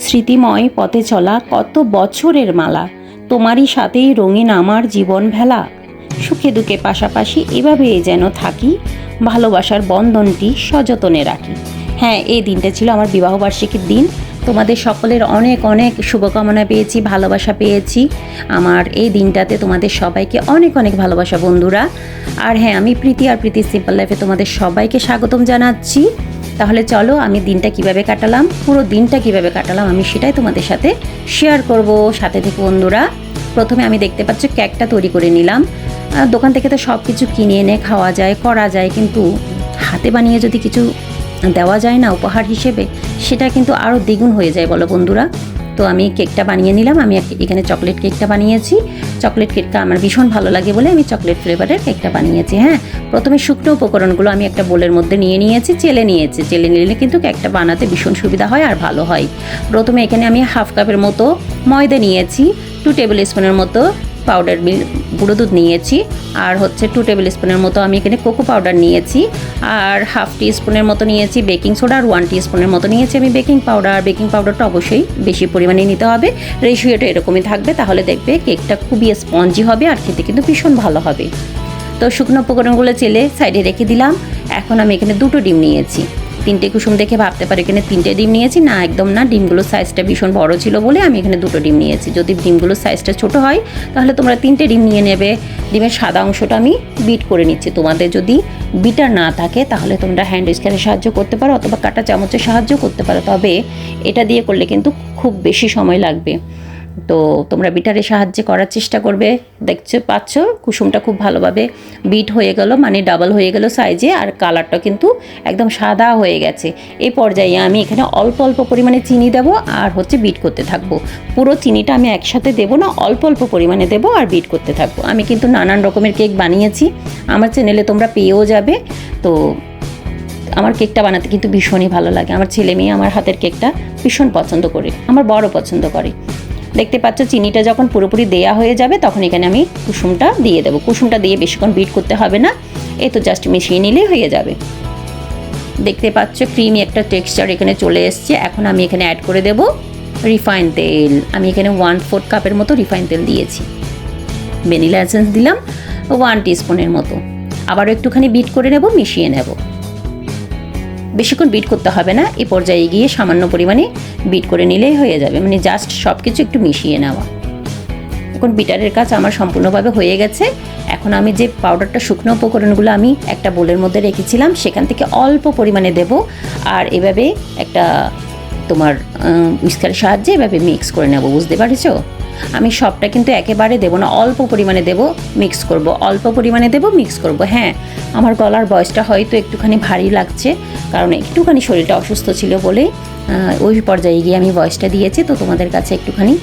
স্মৃতিময় পথে চলা কত বছরের মালা, তোমারই সাথেই রঙিন আমার জীবন ভেলা। সুখে দুঃখে পাশাপাশি এভাবে যেন থাকি, ভালোবাসার বন্ধনটি সযতনে রাখি। হ্যাঁ, এই দিনটা ছিল আমার বিবাহবার্ষিকীর দিন। তোমাদের সকলের অনেক অনেক শুভকামনা পেয়েছি, ভালোবাসা পেয়েছি। আমার এই দিনটাতে তোমাদের সবাইকে অনেক অনেক ভালোবাসা বন্ধুরা। আর হ্যাঁ, আমি প্রীতি আর প্রীতি সিম্পল লাইফে তোমাদের সবাইকে স্বাগতম জানাচ্ছি। তাহলে চলো, আমি দিনটা কিভাবে কাটালাম, পুরো দিনটা কিভাবে কাটালাম, আমি সেটাই তোমাদের সাথে শেয়ার করব। সাথে থেকে বন্ধুরা, প্রথমে আমি দেখতে পাচ্ছ কেকটা তৈরি করে নিলাম। দোকান থেকে তো সব কিছু কিনে এনে খাওয়া যায়, করা যায়, কিন্তু হাতে বানিয়ে যদি কিছু দেওয়া যায় না উপহার হিসেবে, সেটা কিন্তু আরও দ্বিগুণ হয়ে যায় বলো বন্ধুরা। তো আমি কেকটা বানিয়ে নিলাম। আমি এখানে চকলেট কেকটা বানিয়েছি। চকলেট কেকটা আমার ভীষণ ভালো লাগে বলে আমি চকলেট ফ্লেভারের কেকটা বানিয়েছি। হ্যাঁ, প্রথমে শুকনো উপকরণগুলো আমি একটা বোলের মধ্যে নিয়ে নিয়েছি, চেলে নিয়েছি। চেলে নিলে কিন্তু কেকটা বানাতে ভীষণ সুবিধা হয় আর ভালো হয়। প্রথমে এখানে আমি হাফ কাপের মতো ময়দা নিয়েছি, 2 টেবিল স্পুনের মতো পাউডার গুঁড়ো দুধ নিয়েছি, আর হচ্ছে 2 টেবিল স্পুনের মতো আমি এখানে কোকো পাউডার নিয়েছি, আর হাফ টি স্পুনের মতো নিয়েছি বেকিং সোডা, আর 1 টি স্পুনের মতো নিয়েছি আমি বেকিং পাউডার। বেকিং পাউডারটা অবশ্যই বেশি পরিমাণে নিতে হবে, রেশিওটা এরকমই থাকবে, তাহলে দেখবে কেকটা খুবই স্পঞ্জি হবে আর খেতে কিন্তু ভীষণ ভালো হবে। তো শুকনো উপকরণগুলো চেলে সাইডে রেখে দিলাম। এখন আমি এখানে 2টো ডিম নিয়েছি। 3টে কুসুম দেখে ভাবতে পারো এখানে 3টে ডিম নিয়েছি, না একদম না, ডিমগুলোর সাইজটা ভীষণ বড় ছিল বলে আমি এখানে 2টো ডিম নিয়েছি। যদি ডিমগুলোর সাইজটা ছোট হয় তাহলে তোমরা 3টে ডিম নিয়ে নেবে। ডিমের সাদা অংশটা আমি বিট করে নিচ্ছি। তোমাদের যদি বিটার না থাকে তাহলে তোমরা হ্যান্ড উইস্কারের সাহায্য করতে পারো অথবা কাঁটা চামচের সাহায্য করতে পারো, তবে এটা দিয়ে করলে কিন্তু খুব বেশি সময় লাগবে। তো তোমরা বিটারের সাহায্যে করার চেষ্টা করবে। দেখছো পাচ্ছ কুসুমটা খুব ভালোভাবে বিট হয়ে গেল, মানে ডাবল হয়ে গেল সাইজে, আর কালারটা কিন্তু একদম সাদা হয়ে গেছে। এই পর্যায়ে আমি এখানে অল্প অল্প পরিমাণে চিনি দেবো আর হচ্ছে বিট করতে থাকবো। পুরো চিনিটা আমি একসাথে দেবো না, অল্প অল্প পরিমাণে দেবো আর বিট করতে থাকবো। আমি কিন্তু নানান রকমের কেক বানিয়েছি, আমার চ্যানেলে তোমরা পেয়েও যাবে। তো আমার কেকটা বানাতে কিন্তু ভীষণই ভালো লাগে। আমার ছেলে মেয়ে আমার হাতের কেকটা ভীষণ পছন্দ করে, আমার বড় পছন্দ করে। দেখতে পাচ্ছ চিনিটা যখন পুরোপুরি দেয়া হয়ে যাবে তখন এখানে আমি কুসুমটা দিয়ে দেবো। কুসুমটা দিয়ে বেশিক্ষণ বিট করতে হবে না, এই তো জাস্ট মিশিয়ে নিলেই হয়ে যাবে। দেখতে পাচ্ছ ক্রিমি একটা টেক্সচার এখানে চলে এসছে। এখন আমি এখানে অ্যাড করে দেব রিফাইন তেল। আমি এখানে 1/4 কাপের মতো রিফাইন তেল দিয়েছি। ভ্যানিলা এসেন্স দিলাম 1 টিস্পুনের মতো। আবারও একটুখানি বিট করে নেব, মিশিয়ে নেব। বেশিক্ষণ বিট করতে হবে না, এই পর্যায়ে গিয়ে সামান্য পরিমাণে বিট করে নিলেই হয়ে যাবে, মানে জাস্ট সব কিছু একটু মিশিয়ে নেওয়া। এখন বিটারের কাজ আমার সম্পূর্ণভাবে হয়ে গেছে। এখন আমি যে পাউডারটা, শুকনো উপকরণগুলো আমি একটা বোলের মধ্যে রেখেছিলাম সেখান থেকে অল্প পরিমাণে দেব, আর এভাবে একটা তোমার উইস্কারের সাহায্যে এভাবে মিক্স করে নেব। বুঝতে পারছো? আমি সবটা কিন্তু একেবারে দেবো না, অল্প পরিমাণে দেব, মিক্স করব, অল্প পরিমাণে দেব, মিক্স করব। হ্যাঁ, আমার গলার ভয়েসটা হয়তো একটুখানি ভারী লাগছে, কারণ একটুখানি শরীরটা অসুস্থ ছিল বলে ওই পর্যায়ে গিয়ে আমি ভয়েসটা দিয়েছি। তো তোমাদের কাছে একটুখানি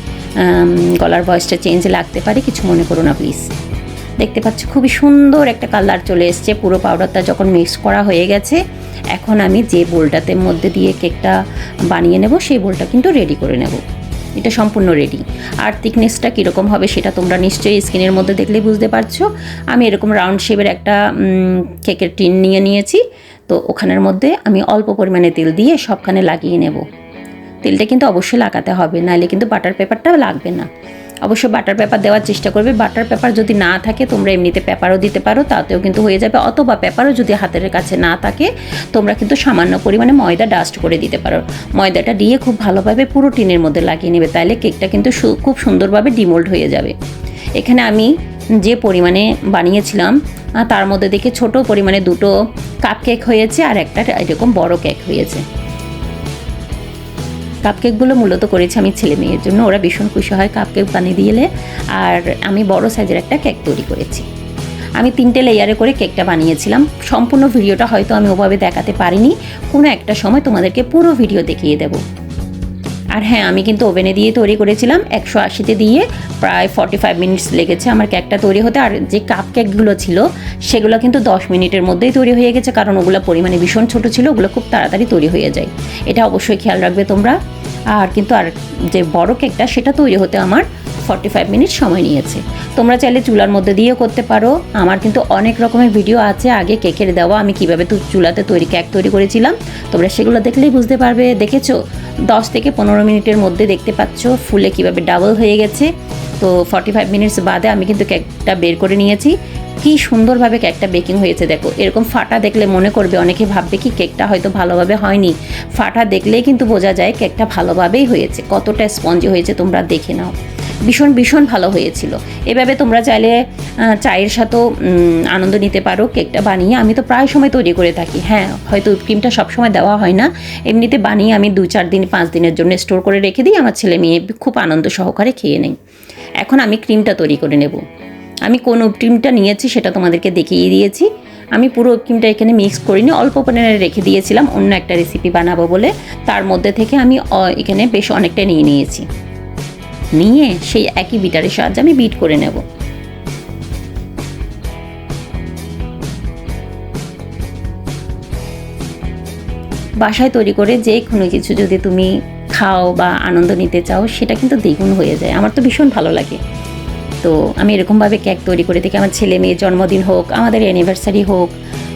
গলার ভয়েসটা চেঞ্জ লাগতে পারে, কিছু মনে করো না প্লিজ। দেখতে পাচ্ছ খুবই সুন্দর একটা কালার চলে এসছে পুরো পাউডারটা যখন মিক্স করা হয়ে গেছে। এখন আমি যে বোলটাতে মধ্যে দিয়ে কেকটা বানিয়ে নেব সেই বোলটা কিন্তু রেডি করে নেব। এটা সম্পূর্ণ রেডি। আর থিকনেসটা কীরকম হবে সেটা তোমরা নিশ্চয়ই স্ক্রিনের মধ্যে দেখলেই বুঝতে পারছো। আমি এরকম রাউন্ড শেপের একটা কেকের টিন নিয়ে নিয়েছি। তো ওখানের মধ্যে আমি অল্প পরিমাণে তেল দিয়ে সবখানে লাগিয়ে নেব। তেলটা কিন্তু অবশ্যই লাগাতে হবে, নাহলে কিন্তু বাটার পেপারটা লাগবে না। অবশ্যই বাটার পেপার দেওয়ার চেষ্টা করবে। বাটার পেপার যদি না থাকে তোমরা এমনিতে পেপারও দিতে পারো, তাতেও কিন্তু হয়ে যাবে। অথবা পেপারও যদি হাতের কাছে না থাকে তোমরা কিন্তু সামান্য পরিমাণে ময়দা ডাস্ট করে দিতে পারো। ময়দাটা দিয়ে খুব ভালোভাবে পুরো টিনের মধ্যে লাগিয়ে নেবে, তাহলে কেকটা কিন্তু খুব সুন্দরভাবে ডিমোল্ড হয়ে যাবে। এখানে আমি যে পরিমাণে বানিয়েছিলাম তার মধ্যে দেখে ছোট পরিমাণে 2টো কাপ কেক হয়েছে আর একটা এরকম বড় কেক হয়েছে। কাপকেকগুলো মূলত করেছি আমি ছেলে মেয়ের জন্য, ওরা ভীষণ খুশি হয় কাপকেক বানিয়ে দিলে। আর আমি বড় সাইজের একটা কেক তৈরি করেছি। আমি 3টে লেয়ারে করে কেকটা বানিয়েছিলাম। সম্পূর্ণ ভিডিওটা হয়তো আমি ওভাবে দেখাতে পারিনি, কোনো একটা সময় তোমাদেরকে পুরো ভিডিও দেখিয়ে দেব। আর হ্যাঁ, আমি কিন্তু ওভেনে দিয়ে তৈরি করেছিলাম, 180-তে দিয়ে প্রায় 45 মিনিটস লেগেছে আমার কেকটা তৈরি হতে। আর যে কাপ কেকগুলো ছিল সেগুলো কিন্তু 10 মিনিটের মধ্যেই তৈরি হয়ে গেছে, কারণ ওগুলো পরিমাণে ভীষণ ছোটো ছিল, ওগুলো খুব তাড়াতাড়ি তৈরি হয়ে যায়। এটা অবশ্যই খেয়াল রাখবে তোমরা। আর কিন্তু আর যে বড় কেকটা সেটা তৈরি হতে আমার 45 মিনিট সময় নিয়েছে। তোমরা চাইলে চুলার মধ্যে দিয়েও করতে পারো। আমার কিন্তু অনেক রকমের ভিডিও আছে আগে কেকের দেওয়া, আমি কীভাবে চুলাতে কেক তৈরি করেছিলাম, তোমরা সেগুলো দেখলেই বুঝতে পারবে। দেখেছো 10 থেকে 15 মিনিটের মধ্যে দেখতে পাচ্ছ ফুলে কীভাবে ডাবল হয়ে গেছে। তো 45 মিনিটস বাদে আমি কিন্তু কেকটা বের করে নিয়েছি। কি সুন্দরভাবে কেকটা বেকিং হয়েছে দেখো। এরকম ফাটা দেখলে মনে করবে, অনেকে ভাববে কি কেকটা হয়তো ভালোভাবে হয়নি। ফাটা দেখলেই কিন্তু বোঝা যায় কেকটা ভালোভাবেই হয়েছে, কতটা স্পঞ্জি হয়েছে তোমরা দেখে নাও। ভীষণ ভীষণ ভালো হয়েছিল। এভাবে তোমরা চাইলে চায়ের সাথেও আনন্দ নিতে পারো কেকটা বানিয়ে। আমি তো প্রায় সময় তৈরি করে থাকি। হ্যাঁ, হয়তো ক্রিমটা সবসময় দেওয়া হয় না, এমনিতে বানিয়ে আমি 2-4 দিন 5 দিনের জন্য স্টোর করে রেখে দিই, আমার ছেলে মেয়ে খুব আনন্দ সহকারে খেয়ে নেই। এখন আমি ক্রিমটা তৈরি করে নেব। আমি কোন ক্রিমটা নিয়েছি সেটা তোমাদেরকে দেখিয়ে দিয়েছি। আমি পুরো ক্রিমটা এখানে মিক্স করিনি, অল্প পরিমাণে রেখে দিয়েছিলাম অন্য একটা রেসিপি বানাবো বলে। তার মধ্যে থেকে আমি এখানে বেশ অনেকটা নিয়েছি। নিয়ে সেই একই বিটারের সাহায্যে আমি বিট করে নেব। বাসায় তৈরি করে যে কোনো কিছু যদি তুমি খাও বা আনন্দ নিতে চাও, সেটা কিন্তু দ্বিগুণ হয়ে যায়। আমার তো ভীষণ ভালো লাগে। তো আমি এরকমভাবে কেক তৈরি করে থাকি, আমার ছেলে মেয়ের জন্মদিন হোক, আমাদের অ্যানিভার্সারি হোক,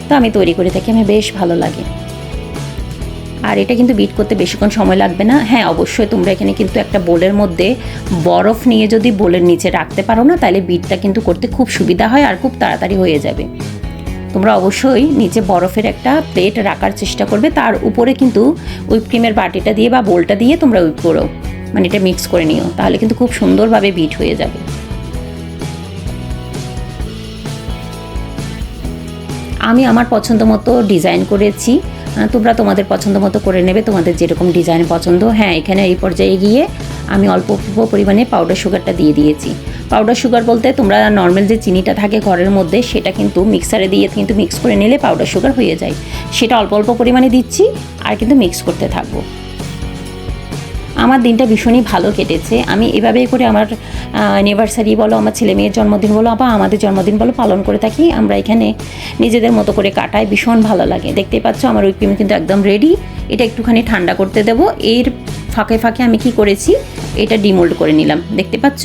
তো আমি তৈরি করে থাকি, আমার বেশ ভালো লাগে। আর এটা কিন্তু বিট করতে বেশিক্ষণ সময় লাগবে না। হ্যাঁ, অবশ্যই তোমরা এখানে কিন্তু একটা বোলের মধ্যে বরফ নিয়ে যদি বোলের নিচে রাখতে পারো না, তাহলে বিটটা কিন্তু করতে খুব সুবিধা হয় আর খুব তাড়াতাড়ি হয়ে যাবে। তোমরা অবশ্যই নিচে বরফের একটা প্লেট রাখার চেষ্টা করবে, তার উপরে কিন্তু হুইপ ক্রিমের বাটিটা দিয়ে বা বোলটা দিয়ে তোমরা হুইপ করো, মানে এটা মিক্স করে নিও, তাহলে কিন্তু খুব সুন্দরভাবে বিট হয়ে যাবে। আমি আমার পছন্দ মতো ডিজাইন করেছি, তোমরা তোমাদের পছন্দ মতো করে নেবে, তোমাদের যেরকম ডিজাইন পছন্দ। হ্যাঁ, এখানে এই পর্যায়ে গিয়ে আমি অল্প পরিমাণে পাউডার সুগারটা দিয়ে দিয়েছি। পাউডার সুগার বলতে তোমরা নর্মাল যে চিনিটা থাকে ঘরের মধ্যে, সেটা কিন্তু মিক্সারে দিয়ে কিন্তু মিক্স করে নিলে পাউডার সুগার হয়ে যায়। সেটা অল্প অল্প পরিমাণে দিচ্ছি আর কিন্তু মিক্স করতে থাকবো। আমার দিনটা ভীষণই ভালো কেটেছে। আমি এভাবেই করে আমার অ্যানিভার্সারি বলো, আমার ছেলে মেয়ের জন্মদিন বলো, বা আমাদের জন্মদিন বলো পালন করে থাকি। আমরা এখানে নিজেদের মতো করে কাটাই, ভীষণ ভালো লাগে। দেখতেই পাচ্ছ আমার হুইপ ক্রিম কিন্তু একদম রেডি। এটা একটুখানি ঠান্ডা করতে দেবো। এর ফাঁকে ফাঁকে আমি কি করেছি, এটা ডিমোল্ড করে নিলাম। দেখতে পাচ্ছ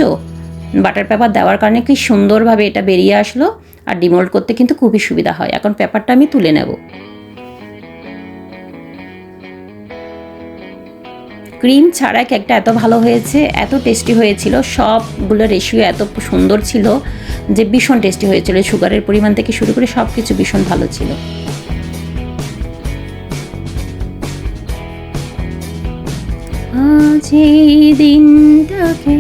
বাটার পেপার দেওয়ার কারণে কি সুন্দরভাবে এটা বেরিয়ে আসলো। আর ডিমোল্ড করতে কিন্তু খুবই সুবিধা হয়। এখন পেপারটা আমি তুলে নেব। ক্রিম ছাড়া কেকটা এত ভালো হয়েছে, এত টেস্টি হয়েছিল, সবগুলো রেশিও এত সুন্দর ছিল যে ভীষণ টেস্টি হয়েছিল। সুগারের পরিমাণ থেকে শুরু করে সব কিছু ভীষণ ভালো ছিল। আজ এই দিনটাকে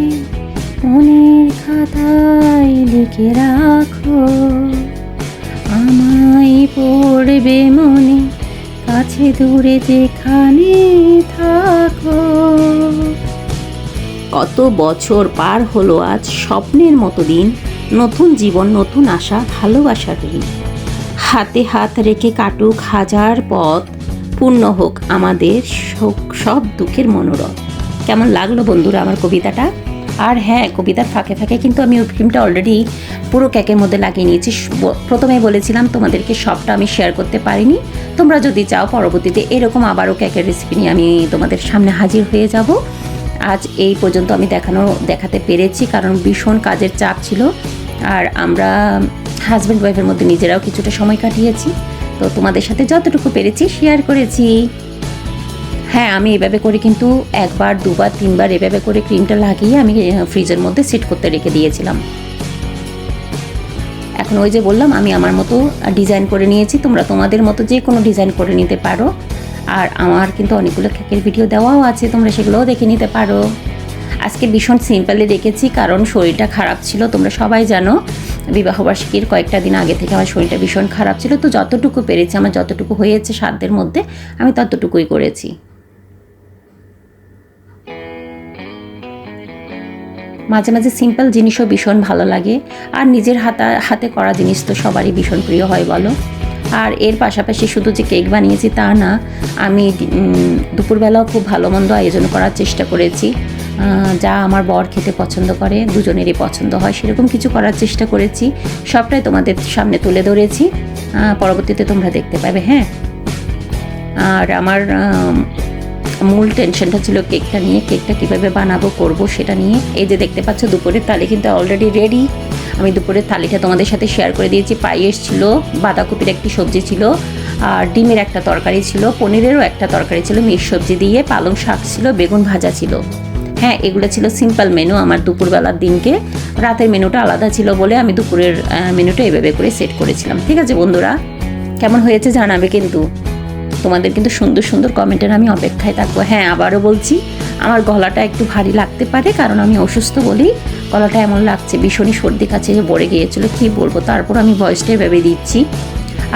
মনের খাতায় লিখে রাখো, আমায় পড়বে মনে, কাছে দূরে যেখানে থাকো। কত বছর পার হলো আজ, স্বপ্নের মতো দিন, নতুন জীবন, নতুন আশা, ভালোবাসার ঋণ। হাতে হাত রেখে কাটুক হাজার পথ, পূর্ণ হোক আমাদের সব দুঃখের মনোরথ। কেমন লাগলো বন্ধুরা আমার কবিতাটা? আর হ্যাঁ, কবিতার ফাঁকে ফাঁকে কিন্তু আমি হুইপ ক্রিমটা অলরেডি পুরো কেকের মধ্যে লাগিয়ে নিয়েছি। প্রথমে বলেছিলাম তোমাদেরকে সবটা আমি শেয়ার করতে পারিনি। তোমরা যদি চাও পরবর্তীতে এরকম আবারও কেকের রেসিপি নিয়ে আমি তোমাদের সামনে হাজির হয়ে যাব। আজ এই পর্যন্ত আমি দেখাতে পেরেছি, কারণ ভীষণ কাজের চাপ ছিল। আর আমরা হাজব্যান্ড ওয়াইফের মধ্যে নিজেরাও কিছুটা সময় কাটিয়েছি। তো তোমাদের সাথে যতটুকু পেরেছি শেয়ার করেছি। হ্যাঁ, আমি এভাবে করে কিন্তু 1 বার 2 বার 3 বার এভাবে করে ক্রিমটা লাগিয়ে আমি ফ্রিজের মধ্যে সেট করতে রেখে দিয়েছিলাম। এখন ওই যে বললাম আমি আমার মতো ডিজাইন করে নিয়েছি, তোমরা তোমাদের মতো যে কোনো ডিজাইন করে নিতে পারো। আর আমার কিন্তু অনেকগুলো কেকের ভিডিও দেওয়াও আছে, তোমরা সেগুলোও দেখে নিতে পারো। আজকে ভীষণ সিম্পলি রেখেছি, কারণ শরীরটা খারাপ ছিল। তোমরা সবাই জানো বিবাহবার্ষিকীর কয়েকটা দিন আগে থেকে আমার শরীরটা ভীষণ খারাপ ছিল। তো যতটুকু পেরেছি, আমার যতটুকু হয়েছে সাধ্যের মধ্যে আমি ততটুকুই করেছি। মাঝে মাঝে সিম্পল জিনিসও ভীষণ ভালো লাগে। আর নিজের হাতে করা জিনিস তো সবারই ভীষণ প্রিয় হয় বলো। আর এর পাশাপাশি শুধু যে কেক বানিয়েছি তা না, আমি দুপুরবেলাও খুব ভালো মন্দ আয়োজন করার চেষ্টা করেছি, যা আমার বর খেতে পছন্দ করে, দুজনেরই পছন্দ হয় সেরকম কিছু করার চেষ্টা করেছি। সবটাই তোমাদের সামনে তুলে ধরেছি, পরবর্তীতে তোমরা দেখতে পাবে। হ্যাঁ, আর আমার মূল টেনশনটা ছিল কেকটা নিয়ে, কেকটা কীভাবে বানাবো করবো সেটা নিয়ে। এই যে দেখতে পাচ্ছ দুপুরের থালি কিন্তু অলরেডি রেডি। আমি দুপুরের থালিটা তোমাদের সাথে শেয়ার করে দিয়েছি। পায়েস ছিল, বাঁধাকপির একটি সবজি ছিল, আর ডিমের একটা তরকারি ছিল, পনিরেরও একটা তরকারি ছিল, মিক্স সবজি দিয়ে, পালং শাক ছিল, বেগুন ভাজা ছিল। হ্যাঁ, এগুলো ছিল সিম্পল মেনু আমার দুপুরবেলার দিনকে। রাতের মেনুটা আলাদা ছিল বলে আমি দুপুরের মেনুটা এভাবে করে সেট করেছিলাম। ঠিক আছে বন্ধুরা, কেমন হয়েছে জানাবে কিন্তু। তোমাদের কিন্তু সুন্দর সুন্দর কমেন্টের আমি অপেক্ষায় থাকবো। হ্যাঁ, আবারও বলছি, আমার গলাটা একটু ভারী লাগতে পারে, কারণ আমি অসুস্থ বলি গলাটা এমন লাগছে। ভীষণই সর্দি কাছে ভরে গিয়েছিলো, কী বলবো। তারপর আমি ভয়েসটাই ভেবে দিচ্ছি।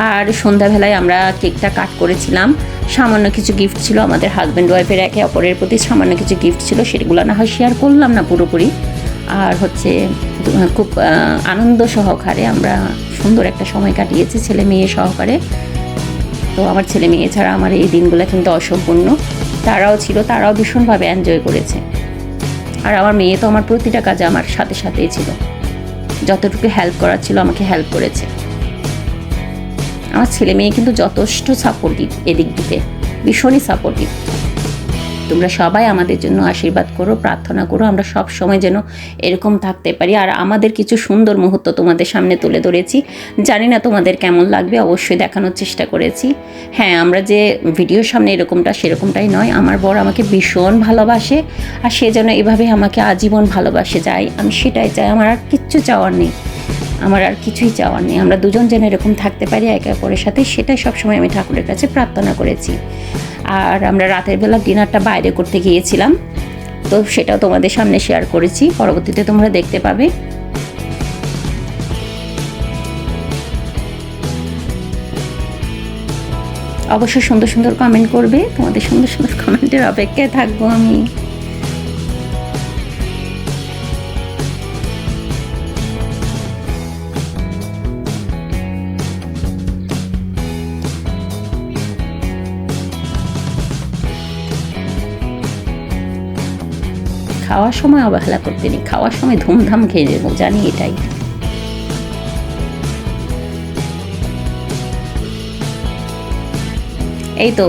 আর সন্ধ্যাবেলায় আমরা কেকটা কাট করেছিলাম। সামান্য কিছু গিফট ছিল আমাদের হাজব্যান্ড ওয়াইফের, একে অপরের প্রতি সামান্য কিছু গিফট ছিল, সেগুলো না হয় শেয়ার করলাম না পুরোপুরি। আর হচ্ছে খুব আনন্দ সহকারে আমরা সুন্দর একটা সময় কাটিয়েছি ছেলে মেয়ে সহকারে। তো আমার ছেলে মেয়ে ছাড়া আমার এই দিনগুলো কিন্তু অসম্পূর্ণ। তারাও ছিল, তারাও ভীষণভাবে এনজয় করেছে। আর আমার মেয়ে তো আমার প্রতিটা কাজে আমার সাথে সাথেই ছিল, যতটুকু হেল্প করার ছিল আমাকে হেল্প করেছে। আমার ছেলে মেয়ে কিন্তু যথেষ্ট সাপোর্টিভ, এদিক দিকে ভীষণই সাপোর্টিভ। তোমরা সবাই আমাদের জন্য আশীর্বাদ করো, প্রার্থনা করো, আমরা সব সময় যেন এরকম থাকতে পারি। আর আমাদের কিছু সুন্দর মুহূর্ত তোমাদের সামনে তুলে ধরেছি। জানি না তোমাদের কেমন লাগবে, অবশ্যই দেখানোর চেষ্টা করেছি। হ্যাঁ, আমরা যে ভিডিওর সামনে এরকমটা সেরকমটাই নয়। আমার বর আমাকে ভীষণ ভালোবাসে, আর সে যেন এভাবে আমাকে আজীবন ভালোবাসে যায়, আমি সেটাই চাই। আমার আর কিচ্ছু চাওয়ার নেই, আমার আর কিছুই চাওয়ার নেই। আমরা দুজন যেন এরকম থাকতে পারি একে অপরের সাথে, সেটাই সবসময় আমি ঠাকুরের কাছে প্রার্থনা করেছি। আর আমরা রাতের বেলা ডিনারটা বাইরে করতে গিয়েছিলাম, তো সেটাও তোমাদের সামনে শেয়ার করেছি, পরবর্তীতে তোমরা দেখতে পাবে। অবশ্যই সুন্দর সুন্দর কমেন্ট করবে, তোমাদের সুন্দর সুন্দর কমেন্টের অপেক্ষায় থাকবো আমি। খাওয়ার সময় অবহেলা করতে নেই, খাওয়ার সময় ধুমধাম খেয়ে নেবো, জানি এটাই। এই তো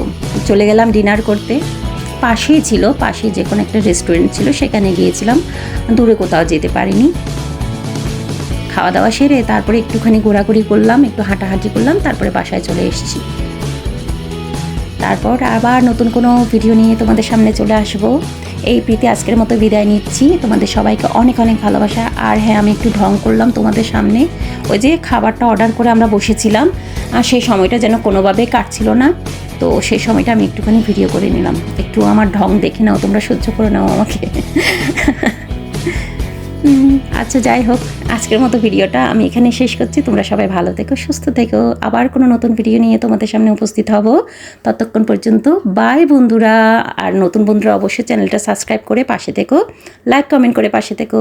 চলে গেলাম ডিনার করতে। পাশেই ছিল, পাশে যে কোনো একটা রেস্টুরেন্ট ছিল, সেখানে গিয়েছিলাম, দূরে কোথাও যেতে পারিনি। খাওয়া দাওয়া সেরে তারপরে একটুখানি ঘোরাঘুরি করলাম, একটু হাঁটাহাঁটি করলাম, তারপরে বাসায় চলে এসেছি। তারপর আবার নতুন কোনো ভিডিও নিয়ে তোমাদের সামনে চলে আসবো। এই প্রীতি আজকের মতো বিদায় নিচ্ছি। তোমাদের সবাইকে অনেক অনেক ভালোবাসা। আর হ্যাঁ, আমি একটু ঢং করলাম তোমাদের সামনে। ওই যে খাবারটা অর্ডার করে আমরা বসেছিলাম, আর সেই সময়টা যেন কোনোভাবে কাটছিল না, তো সেই সময়টা আমি একটুখানি ভিডিও করে নিলাম। একটু আমার ঢং দেখে নাও, তোমরা সহ্য করে নাও আমাকে। আচ্ছা, যাই হোক, আজকের মতো ভিডিওটা আমি এখানে শেষ করছি। তোমরা সবাই ভালো থেকো, সুস্থ থেকো। আবার কোনো নতুন ভিডিও নিয়ে তোমাদের সামনে উপস্থিত হব। ততক্ষণ পর্যন্ত বাই বন্ধুরা। আর নতুন বন্ধুরা অবশ্যই চ্যানেলটা সাবস্ক্রাইব করে পাশে থেকো, লাইক কমেন্ট করে পাশে থেকো।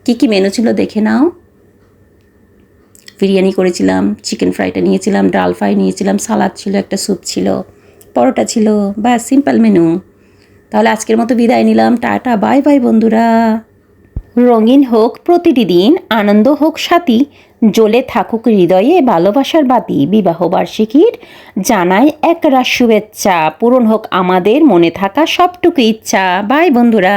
কী কী মেনু ছিল দেখে নাও। বিরিয়ানি করেছিলাম, চিকেন ফ্রাইটা নিয়েছিলাম, ডাল ফ্রাই নিয়েছিলাম, সালাদ ছিল, একটা স্যুপ ছিল, পরোটা ছিল, বা সিম্পল মেনু। তাহলে আজকের মতো বিদায় নিলাম। টাটা, বাই বাই বন্ধুরা। রঙিন হোক প্রতিটি দিন, আনন্দ হোক সাথী, জ্বলে থাকুক হৃদয়ে ভালোবাসার বাতি। বিবাহ বার্ষিকীর জানাই একরাশ শুভেচ্ছা, পূরণ হোক আমাদের মনে থাকা সবটুকু ইচ্ছা। বাই বন্ধুরা।